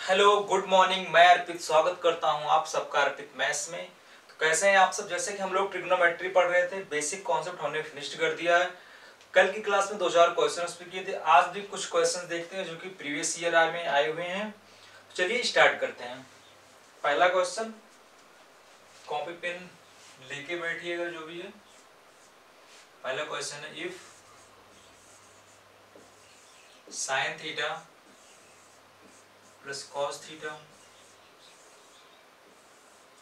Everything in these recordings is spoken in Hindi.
Hello good morning. मैं अर्पित स्वागत करता हूं आप सबका अर्पित मैथ्स में। तो कैसे हैं आप सब। जैसे कि हम लोग ट्रिग्नोमेट्री पढ़ रहे थे, बेसिक कॉन्सेप्ट हमने फिनिश कर दिया है। कल की क्लास में 2-4 क्वेश्चंस भी किए थे। आज भी कुछ क्वेश्चंस देखते हैं जो कि प्रीवियस ईयर में आए हुए हैं। चलिए स्टार्ट करते हैं। पहला क्वेश्चन, कॉपी पेन लेके बैठिएगा जो भी है। पहला क्वेश्चन है, if sine theta plus cos theta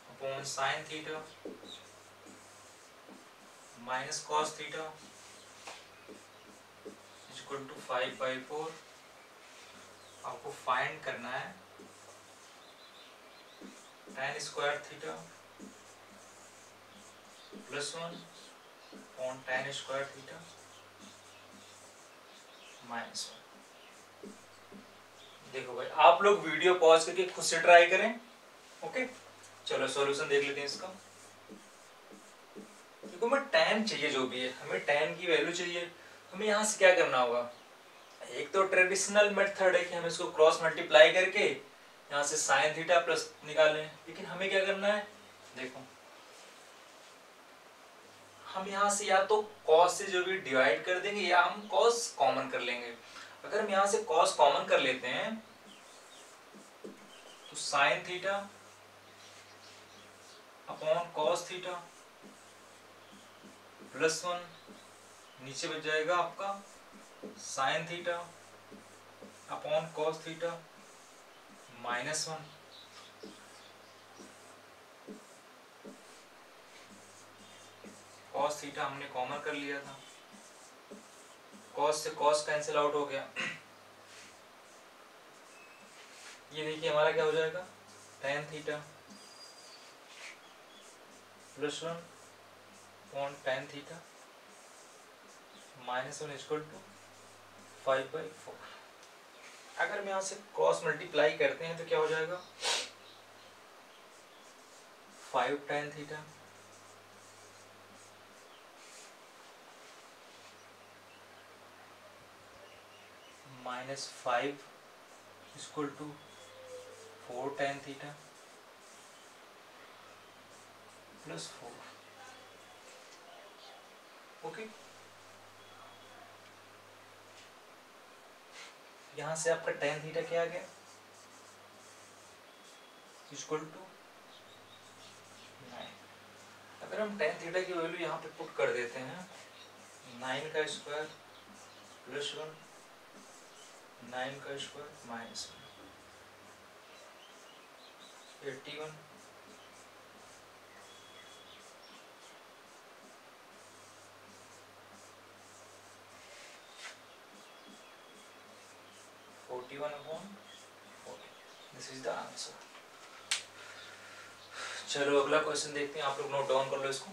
upon sine theta minus cos theta equal to 5/4, आपको फाइंड करना है tan square theta plus 1 upon tan square theta minus 1। देखो भाई, आप लोग वीडियो पॉज करके खुद से ट्राई करें। ओके, चलो सॉल्यूशन देख लेते हैं इसका। देखो, हमें tan चाहिए, जो भी है हमें tan की वैल्यू चाहिए। हमें यहाँ से क्या करना होगा, एक तो ट्रेडिशनल मेथड है कि हम इसको क्रॉस मल्टीप्लाई करके यहाँ से साइन थीटा प्लस निकालें, लेकिन हमें क्या करना है, देखो हम यहाँ से या तो कॉस से जो भी डिवाइड कर देंगे या हम कॉस कॉमन कर लेंगे। अगर हम यहाँ से कॉस कॉमन कर लेते हैं तो sign theta upon cos theta plus 1, नीचे बच जाएगा आपका sine theta upon cos theta minus 1। Cos theta हमने कॉमन कर लिया था, कॉस से कॉस कैंसिल आउट हो गया। ये देखिए हमारा क्या हो जाएगा, tan theta plus 1 upon tan theta minus 1 equal to 5/4। अगर हम यहाँ से क्रॉस मल्टीप्लाई करते हैं तो क्या हो जाएगा, 5 tan theta minus 5 equal to 4 tan theta plus 4। Okay, यहाँ से आपका tan थीटा क्या आ गया, इक्वल टू 9। अगर हम tan थीटा की वैल्यू यहाँ पे पुट कर देते हैं, 9 का स्क्वायर प्लस 1, 9 का square minus 1, 81 41/40। This is the answer. चलो अगला क्वेश्चन देखते हैं, आप लोग नोट डाउन कर लो इसको।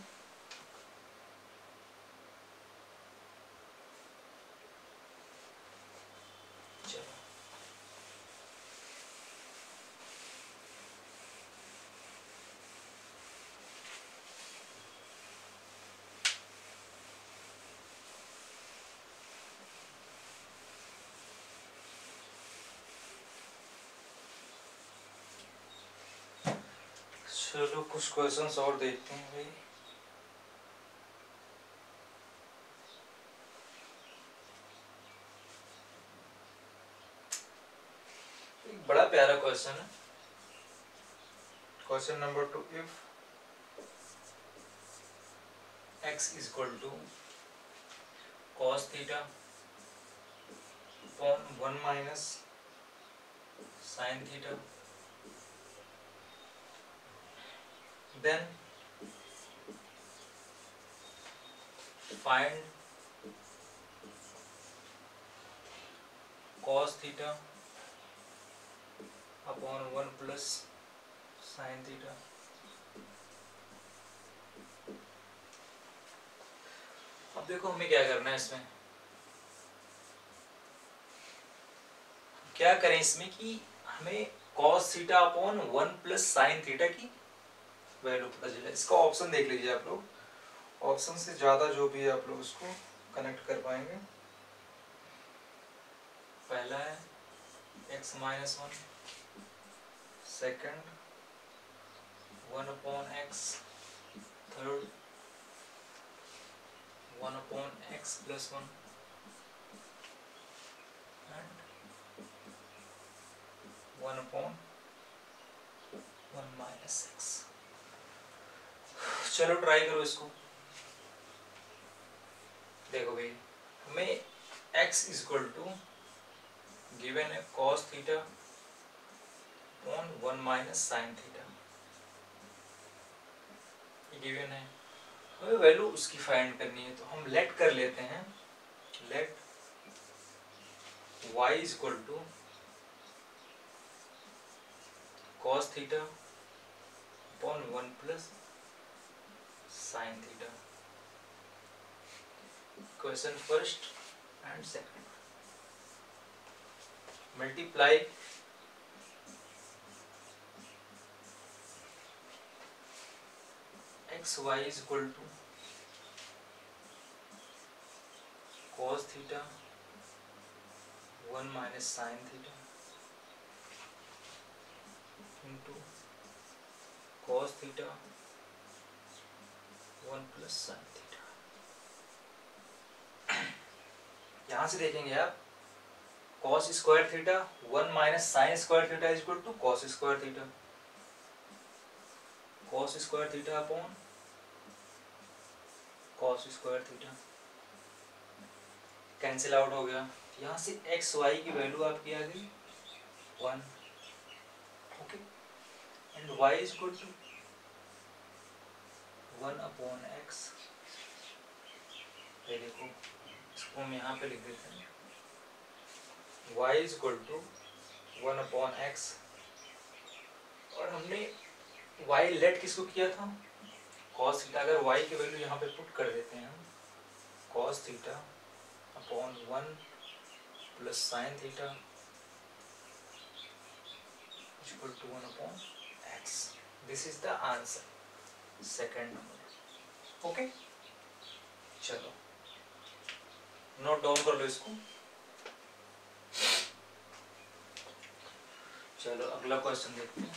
चलो कुछ क्वेश्चंस और देखते हैं भाई। एक बड़ा प्यारा क्वेश्चन है, question number 2, if x is equal to cos theta upon 1 minus sine theta, then find cos theta upon 1 plus sin theta। अब देखो हमें क्या करना है इसमें, क्या करें इसमें कि हमें cos theta upon 1 plus sine theta की वैल्यू पता चले। इसका ऑप्शन देख लीजिए आप लोग, ऑप्शन से ज्यादा जो भी है आप लोग उसको कनेक्ट कर पाएंगे। पहला है x minus 1 second 1/x, third 1/x + 1 and 1/1 - x। चलो ट्राई करो इसको। देखो भाई, हमें x = गिवन है cos theta upon 1 - sin theta, ये गिवन है। हमें वैल्यू उसकी फाइंड करनी है, तो हम लेट कर लेते हैं, let y = cos theta upon 1 + sin theta. Question first and second, multiply xy = cos theta 1 - sin theta into cos theta 1 + sin theta. यहां से देखेंगे आप, cos square theta 1 - sin square theta = cos square theta, cos square theta upon cos square theta cancel out हो गया। यहाँ से एक्स वाई की वैल्यू आपकी आ गई 1, ओके, एंड y = 1/x। ये देखो, इसको हम यहाँ पे लिख देते हैं, y = 1/x, और हमने y लेट किसको किया था, cos थीटा। अगर y की वैल्यू यहाँ पे पुट कर देते हैं हम, cos theta upon 1 + sin theta = 1/x। This is the answer, second number, okay. चलो नोट डाउन कर लो इसको। चलो अगला क्वेश्चन देखते हैं।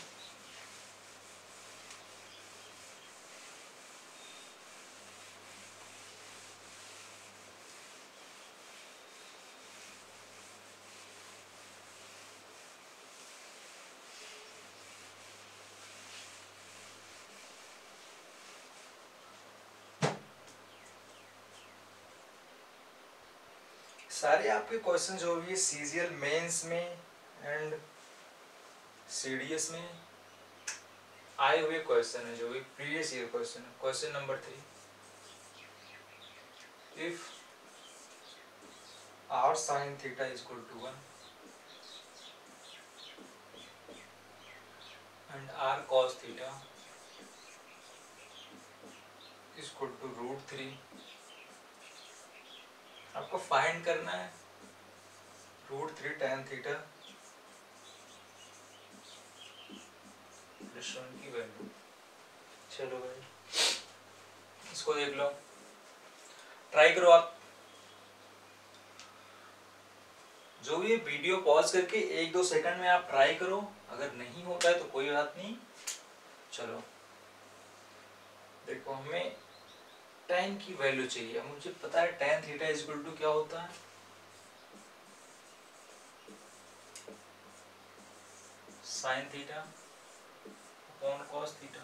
सारे आपके क्वेश्चन जो भी सीजीएल मेंस में एंड सीडीएस में आए हुए क्वेश्चन है, जो भी प्रीवियस ईयर क्वेश्चन है। Question number 3, if r sin theta = 1 and r cos theta = √3, आपको फाइंड करना है √3 tan थीटा + 1 की वैल्यू। चलो भाई इसको देख लो, ट्राई करो आप। जो भी वीडियो पॉज करके 1-2 सेकंड में आप ट्राई करो, अगर नहीं होता है तो कोई बात नहीं। चलो देखो, हमें tan की वैल्यू चाहिए। मुझे पता है tan थीटा = क्या होता है, sin theta upon cos theta.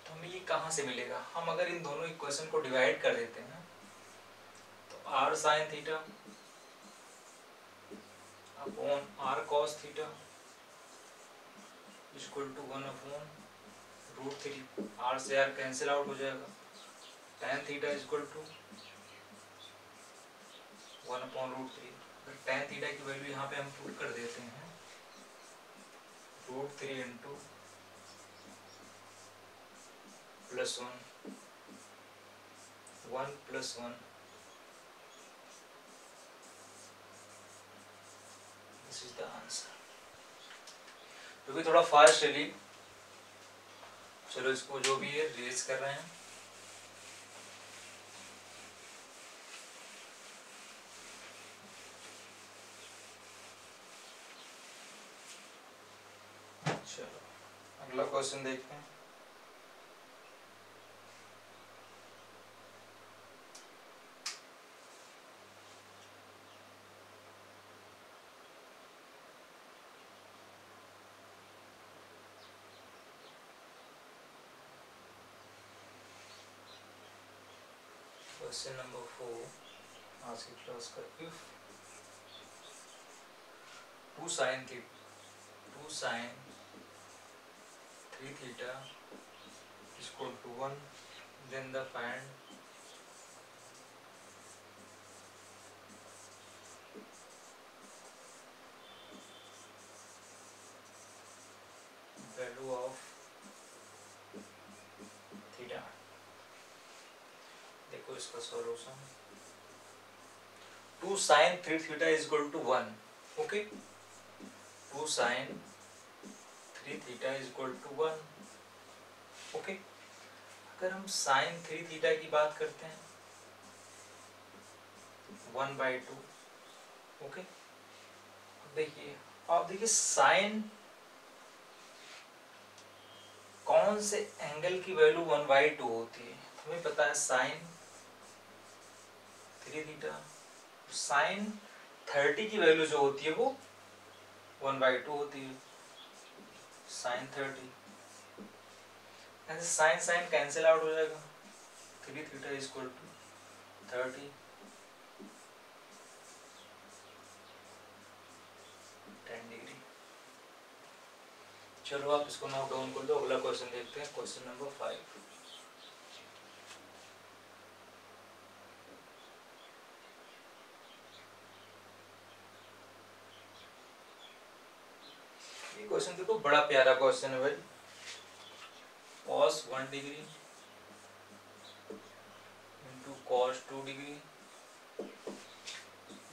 तो हमें ये कहाँ से मिलेगा, हम अगर इन दोनों इक्वेशन को डिवाइड कर देते हैं, तो r sin theta upon r cos theta = 1/√3। r से r कैंसिल आउट हो जाएगा, tan थीटा = 1/√3। अगर tan थीटा की वैल्यू यहाँ पे हम पुट कर देते हैं, √3 × +1 1 + 1, दिस इज द आंसर। जो भी थोड़ा फास्ट चली, चलो इसको जो भी है रेज कर रहे हैं। अगला क्वेश्चन देखते हैं। क्वेश्चन नंबर 4 आज की क्लास का, if 2 sin 3 theta is equal to 1, then the find value of theta। देखो इसका solution, 2 sin 3 theta is equal to 1, okay. 2 sin 3 theta is equal to 1, okay. अगर हम sin 3 theta की बात करते हैं 1/2, ओके। देखिए आप देखिए sin कौन से एंगल की वैल्यू 1/2 होती है, हमें पता है sin 3 थीटा। sin 30 की वैल्यू जो होती है वो 1/2 होती है, sin 30। ऐसे sin कैंसिल आउट हो जाएगा, 3 theta is equal to 30 10 degree. चलो आप इसको नोट डाउन कर दो। अगला क्वेश्चन देखते हैं, क्वेश्चन नंबर 5। ये क्वेश्चन देखो बड़ा प्यारा क्वेश्चन है भाई। cos 1 degree into cos 2 degree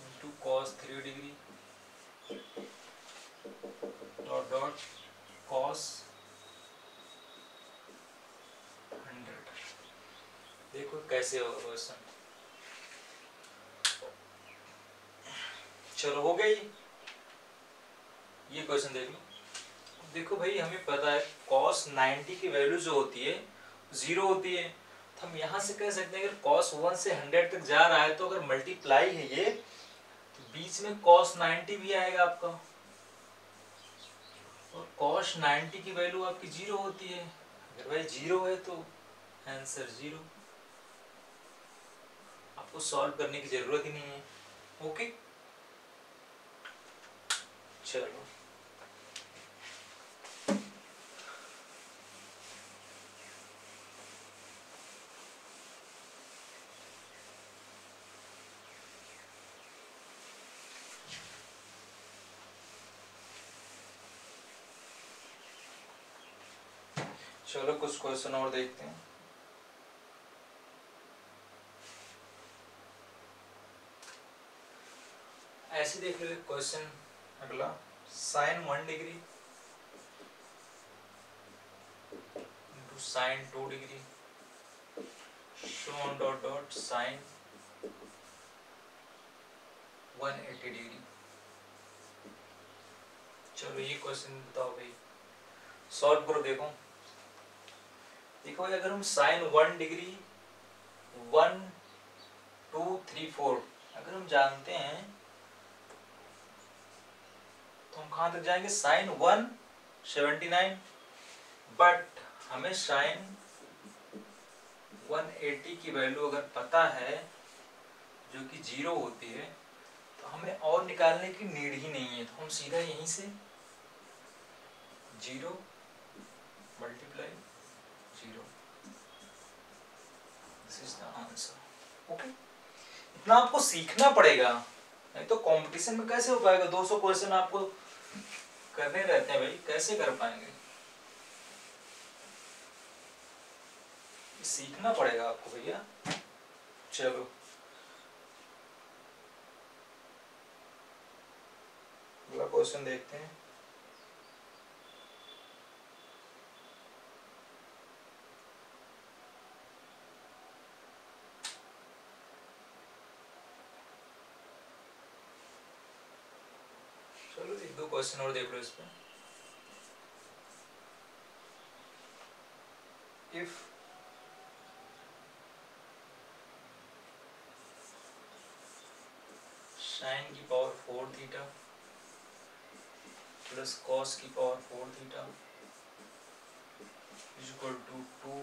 into cos 3 degree dot dot cos 100। देखो कैसे होगा क्वेश्चन। चलो हो गई, ये क्वेश्चन देख लो। देखो भाई हमें पता है cos 90 की वैल्यू जो होती है 0 होती है, तो हम यहाँ से कह सकते हैं अगर cos 1 से 100 तक जा रहा है तो अगर मल्टीप्लाई है ये तो बीच में cos 90 भी आएगा आपका, और cos 90 की वैल्यू आपकी 0 होती है। अगर भाई 0 है तो आंसर 0, आपको सॉल्व करने की जरूरत ही नहीं है, ओके। चलो चलो कुछ क्वेश्चन और देखते हैं। ऐसे देख लो क्वेश्चन अगला, sin 1 degree into sin 2 degree show on dot dot sin 180 degree. चलो ये क्वेश्चन बताओ भाई, सॉल्व करो। देखो देखो भाई अगर हम sin 1 डिग्री 1 2 3 4 अगर हम जानते हैं तो हम कहां तक जाएंगे, sin 1 79, बट हमें sin 180 की वैल्यू अगर पता है जो कि 0 होती है तो हमें और निकालने की नीड ही नहीं है, तो हम सीधा यहीं से 0 multiply 0, this is the answer, okay. इतना आपको सीखना पड़ेगा, नहीं तो कंपटीशन में कैसे हो पाएगा। 200 क्वेश्चन आपको करने रहते हैं भाई, कैसे कर पाएंगे। सीखना पड़ेगा आपको भैया। चलो अगला क्वेश्चन देखते हैं। चलो एक दो क्वेश्चन और देख लो इसमें। इफ साइन की पावर 4 थीटा प्लस कॉस की power 4 theta is equal to 2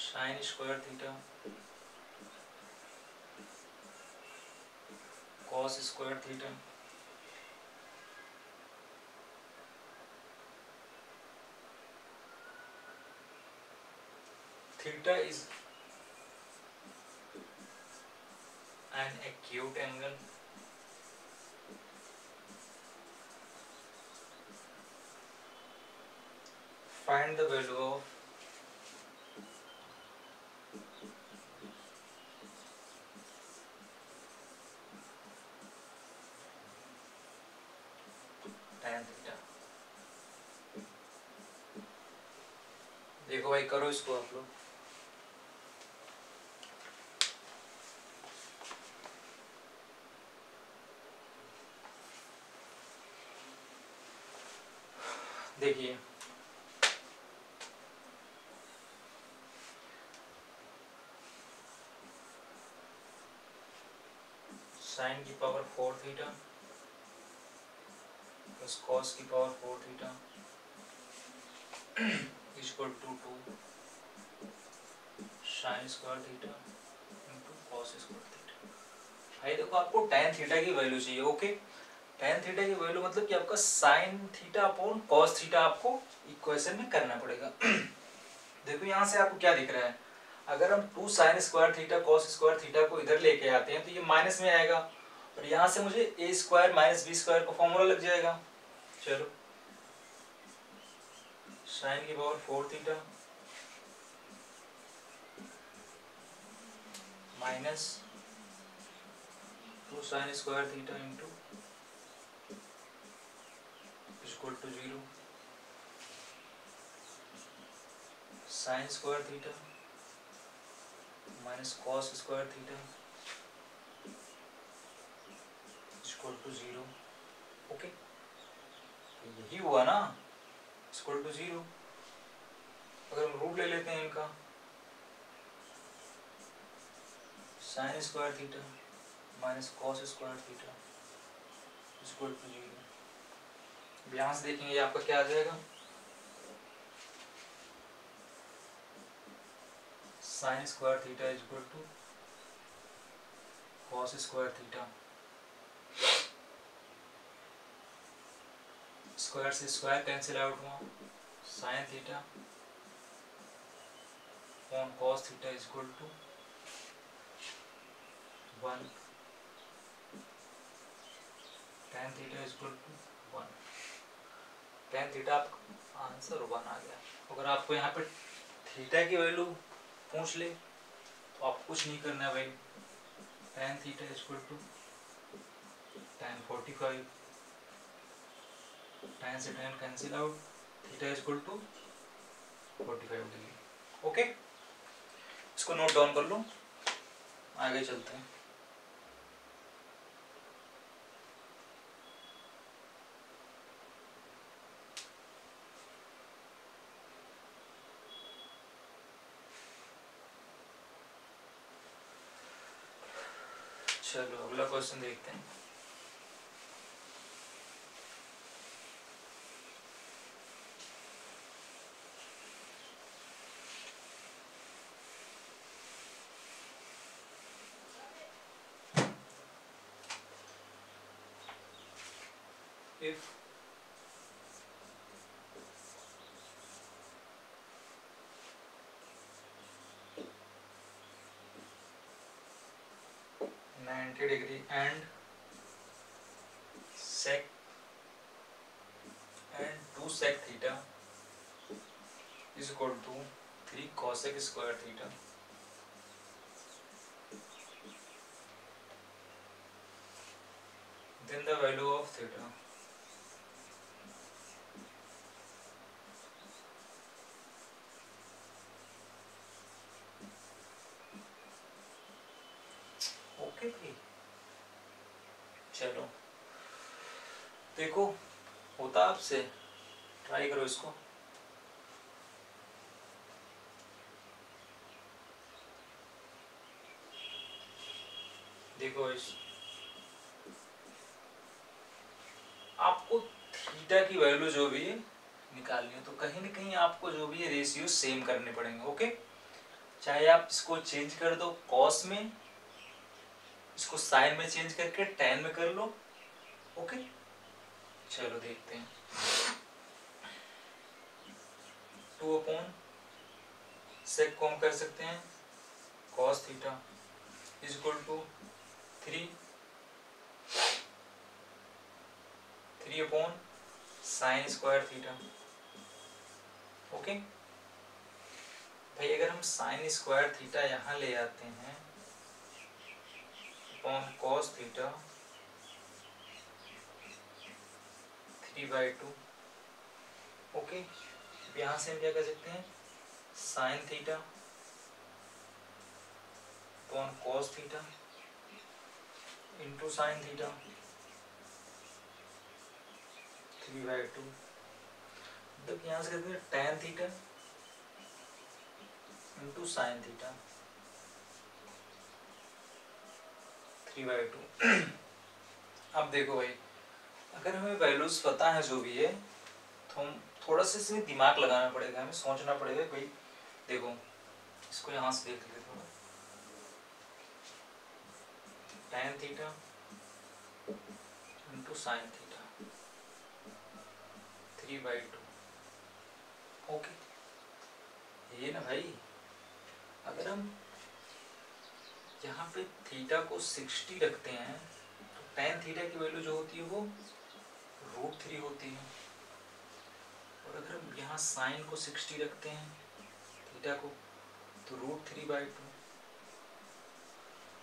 sine square theta cos square theta theta is an acute angle find the value of tan theta। देखो भाई करो इसको आप लोग। देखिए साइन की पावर 4 थीटा प्लस कॉस की power 4 theta is equal to 2 sine square theta into cos square theta. भाई देखो आपको tan थीटा की वैल्यू चाहिए। ओके, tan थीटा की वैल्यू मतलब कि आपका sine theta upon cos theta आपको इक्वेशन में करना पड़ेगा। देखो यहाँ से आपको क्या दिख रहा है, अगर हम 2 sine square theta cos square theta को इधर लेके आते हैं तो ये माइनस में आएगा और यहाँ से मुझे a square minus b square का फॉर्मूला लग जाएगा। चलो साइन की power 4 theta minus 2 sine square theta into equal to 0 sine square theta minus cos square theta equal to 0। Okay, यही हुआ ना, इक्वल टू 0। अगर हम रूट ले लेते हैं इनका, sine square theta minus cos square theta equal to 0। यहाँ से देखेंगे आपका क्या आ जाएगा, sine square theta equal to cos square theta, square से स्क्वायर कैंसिल आउट हुआ, sine theta upon cos theta equal to 1 tan theta equal to 1। tan theta आपका आंसर 1 आ गया। अगर आपको यहाँ पे थीटा की वैल्यू पूछ ले तो आपको कुछ नहीं करना है भाई, tan theta equal to tan 45, tan से tan cancel out, theta equal to 45 degree. Okay, इसको नोट डाउन कर लो, आगे चलते हैं। चलो अगला क्वेश्चन देखते हैं। If degree and sec and 2 sec theta is equal to 3 cosec square theta, then the value of theta okay भाई। चलो देखो होता आपसे, ट्राई करो इसको। देखो आपको थीटा की वैल्यू जो भी है निकालनी है तो कहीं ना कहीं आपको जो भी है रेशियो सेम करने पड़ेंगे। ओके, चाहे आप इसको चेंज कर दो कॉस में, इसको साइन में चेंज करके tan में कर लो। ओके, चलो देखते हैं। 2 अपॉन सेक को हम कर सकते हैं cos theta is equal to 3 upon sine square theta. Okay भाई, अगर हम साइन स्क्वायर थीटा यहाँ ले आते हैं अपॉन cos थीटा 3/2। ओके, यहाँ से हम क्या कर सकते हैं, sign theta upon cos theta into sine theta 3/2। मतलब यहाँ से करते हैं tan theta into sine theta 3/2। अब देखो भाई, अगर हमें वैल्यूज पता है जो भी है तो हम थोड़ा सा इसमें दिमाग लगाना पड़ेगा, हमें सोचना पड़ेगा। भाई देखो, इसको यहाँ से देख लेते थोड़ा, tan theta into sine theta 3/2। Okay, ये ना भाई, अगर हम यहाँ पे थीटा को 60 रखते हैं तो tan थीटा की वैल्यू जो होती है वो √3 होती है। और अगर हम यहाँ साइन को 60 रखते हैं थीटा को तो √3/2।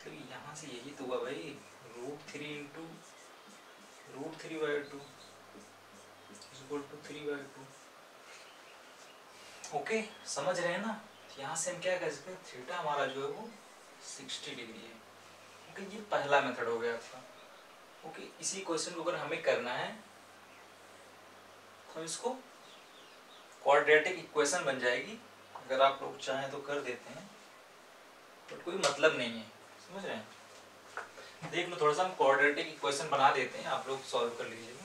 तो यहाँ से यही तो हुआ भाई, √3 इंटू √3/2 इक्वल टू 3/2। ओके, समझ रहे हैं ना। यहाँ से हम क्या कर सकते हैं, थीटा हमारा जो है वो 60 डिग्री है। ओके, ये पहला मेथड हो गया आपका। ओके, इसी क्वेश्चन को अगर हमें करना है तो इसको क्वाड्रेटिक इक्वेशन बन जाएगी। अगर आप लोग चाहें तो कर देते हैं, बट कोई मतलब नहीं है, समझ रहे हैं। देख लो, थोड़ा सा हम क्वाड्रेटिक इक्वेशन बना देते हैं, आप लोग सॉल्व कर लीजिएगा।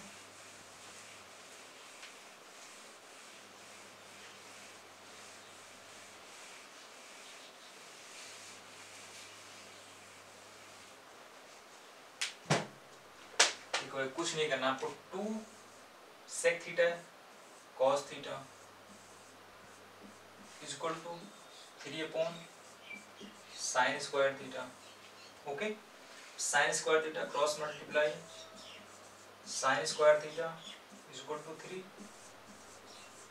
कुछ नहीं करना आपको, 2 sec theta cos theta is equal to 3 upon sine square theta. Okay, sine square theta cross multiply sine square theta is equal to 3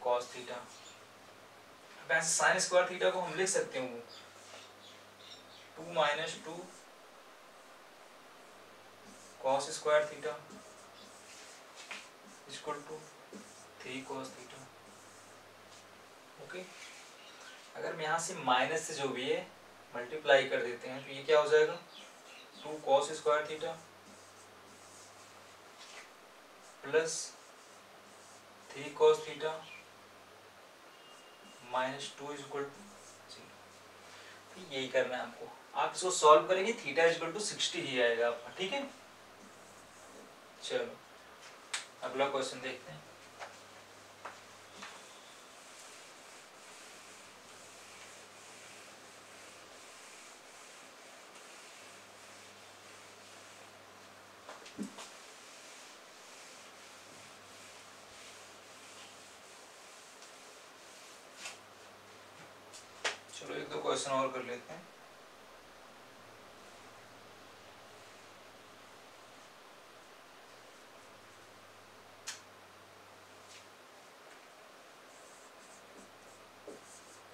cos theta. अब ऐसे साइन स्क्वायर थीटा को हम लिख सकते हैं वो 2 - 2 cos square theta equal to 3 cos theta. Okay, अगर हम यहाँ से माइनस से जो भी है मल्टीप्लाई कर देते हैं तो ये क्या हो जाएगा, 2 cos square theta plus 3 cos theta -2 equal to 0। यही करना है आपको। आप इसको सॉल्व करेंगे, थीटा इक्वल टू 60 ही आएगा आपका। ठीक है, चलो अगला क्वेश्चन देखते हैं। चलो 1-2 क्वेश्चन और कर लेते हैं।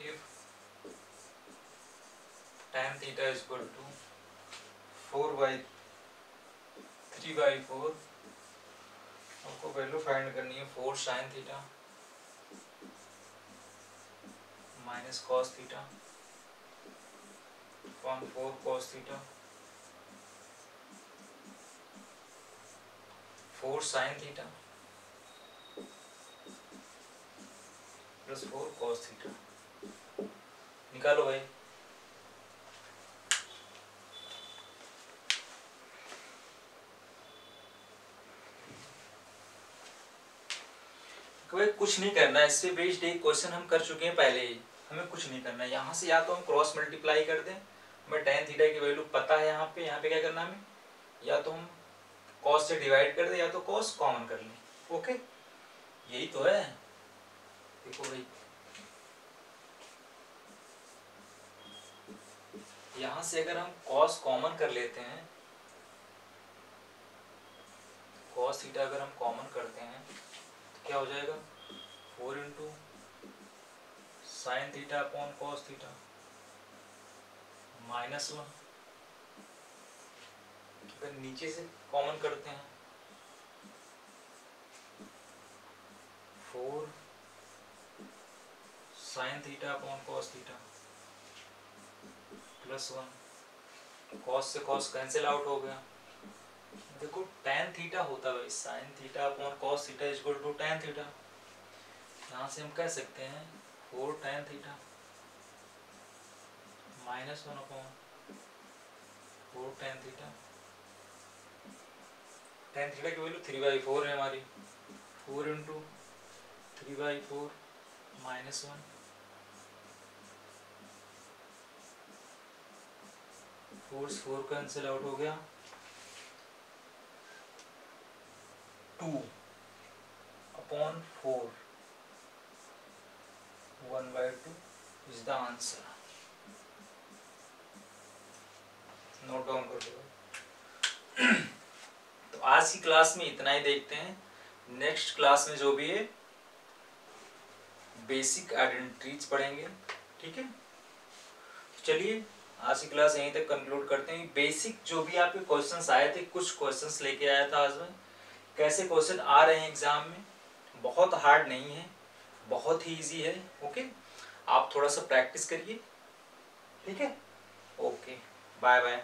If tan theta is equal to 4/3/4, आपको वैल्यू फाइंड करनी है 4 sin theta minus cos theta upon 4 cos theta 4 sin theta plus 4 cos theta. निकालो भाई। भाई कुछ नहीं करना है, इस पे बेस्ड एक क्वेश्चन हम कर चुके हैं पहले ही, हमें कुछ नहीं करना है। यहाँ से या तो हम क्रॉस मल्टीप्लाई कर दें, हमें tan थीटा की वैल्यू पता है यहाँ पे क्या करना है हमें, या तो हम cos से डिवाइड कर दें या तो cos कॉमन कर लें। ओके, यही तो है। देखो भाई यहाँ से अगर हम cos कॉमन कर लेते हैं, cos थीटा अगर हम कॉमन करते हैं तो क्या हो जाएगा, 4 into sine theta upon cos theta -1। अगर नीचे से कॉमन करते हैं 4 sine theta upon cos theta +1। Cos से कॉस कैंसिल आउट हो गया। देखो tan थीटा होता है sine theta upon cos theta equal to tan theta. यहाँ से हम कह सकते हैं 4 tan theta -1 upon 4 tan theta. tan theta की वैल्यू 3/4 है हमारी, 4 इंटू 3/4 -1। 4 से 4 कैंसिल आउट हो गया, 2 upon 4 1/2 is the answer. Note down कर दो। तो आज की क्लास में इतना ही देखते हैं, नेक्स्ट क्लास में जो भी है बेसिक आइडेंटिटीज पढ़ेंगे। ठीक है, चलिए आज की क्लास यहीं तक कंक्लूड करते हैं। बेसिक जो भी आपके क्वेश्चंस आए थे, कुछ क्वेश्चंस लेके आया था आज में, कैसे क्वेश्चन आ रहे हैं एग्जाम में, बहुत हार्ड नहीं है, बहुत ही इजी है। ओके, आप थोड़ा सा प्रैक्टिस करिए। ठीक है, ओके, बाय बाय।